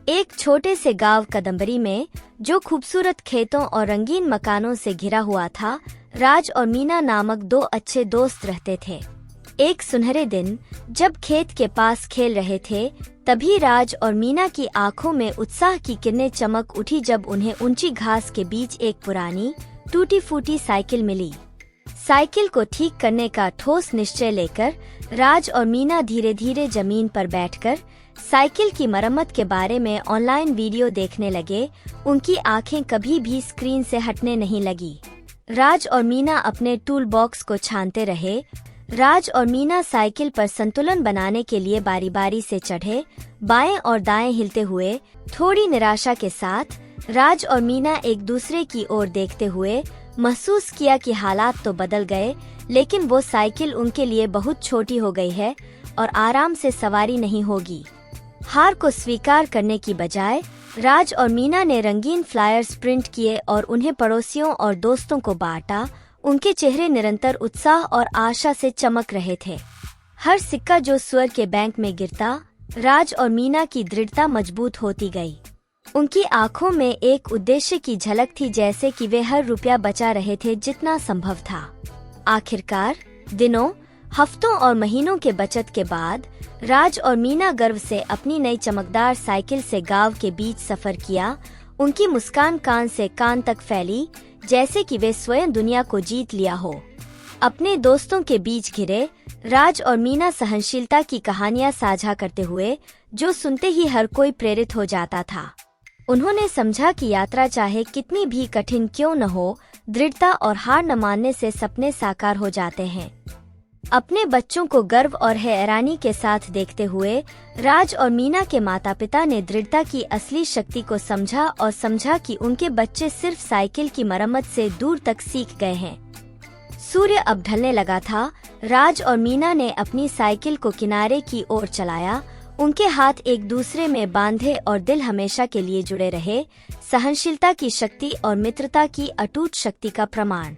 एक छोटे से गांव कदम्बरी में, जो खूबसूरत खेतों और रंगीन मकानों से घिरा हुआ था, राज और मीना नामक दो अच्छे दोस्त रहते थे। एक सुनहरे दिन जब खेत के पास खेल रहे थे, तभी राज और मीना की आंखों में उत्साह की किरणें चमक उठी जब उन्हें ऊंची घास के बीच एक पुरानी टूटी फूटी साइकिल मिली। साइकिल को ठीक करने का ठोस निश्चय लेकर राज और मीना धीरे धीरे जमीन पर बैठकर साइकिल की मरम्मत के बारे में ऑनलाइन वीडियो देखने लगे। उनकी आंखें कभी भी स्क्रीन से हटने नहीं लगी। राज और मीना अपने टूल बॉक्स को छानते रहे। राज और मीना साइकिल पर संतुलन बनाने के लिए बारी बारी से चढ़े, बाएं और दाएं हिलते हुए। थोड़ी निराशा के साथ राज और मीना एक दूसरे की ओर देखते हुए महसूस किया कि हालात तो बदल गए, लेकिन वो साइकिल उनके लिए बहुत छोटी हो गई है और आराम से सवारी नहीं होगी। हार को स्वीकार करने की बजाय राज और मीना ने रंगीन फ्लायर्स प्रिंट किए और उन्हें पड़ोसियों और दोस्तों को बांटा। उनके चेहरे निरंतर उत्साह और आशा से चमक रहे थे। हर सिक्का जो स्वर के बैंक में गिरता, राज और मीना की दृढ़ता मजबूत होती गई। उनकी आंखों में एक उद्देश्य की झलक थी, जैसे कि वे हर रुपया बचा रहे थे जितना संभव था। आखिरकार दिनों, हफ्तों और महीनों के बचत के बाद राज और मीना गर्व से अपनी नई चमकदार साइकिल से गांव के बीच सफर किया। उनकी मुस्कान कान से कान तक फैली, जैसे कि वे स्वयं दुनिया को जीत लिया हो। अपने दोस्तों के बीच घिरे राज और मीना सहनशीलता की कहानियां साझा करते हुए, जो सुनते ही हर कोई प्रेरित हो जाता था। उन्होंने समझा कि यात्रा चाहे कितनी भी कठिन क्यों न हो, दृढ़ता और हार न मानने से सपने साकार हो जाते हैं। अपने बच्चों को गर्व और हैरानी के साथ देखते हुए राज और मीना के माता पिता ने दृढ़ता की असली शक्ति को समझा कि उनके बच्चे सिर्फ साइकिल की मरम्मत से दूर तक सीख गए हैं। सूर्य अब ढलने लगा था। राज और मीना ने अपनी साइकिल को किनारे की ओर चलाया। उनके हाथ एक दूसरे में बांधे और दिल हमेशा के लिए जुड़े रहे, सहनशीलता की शक्ति और मित्रता की अटूट शक्ति का प्रमाण।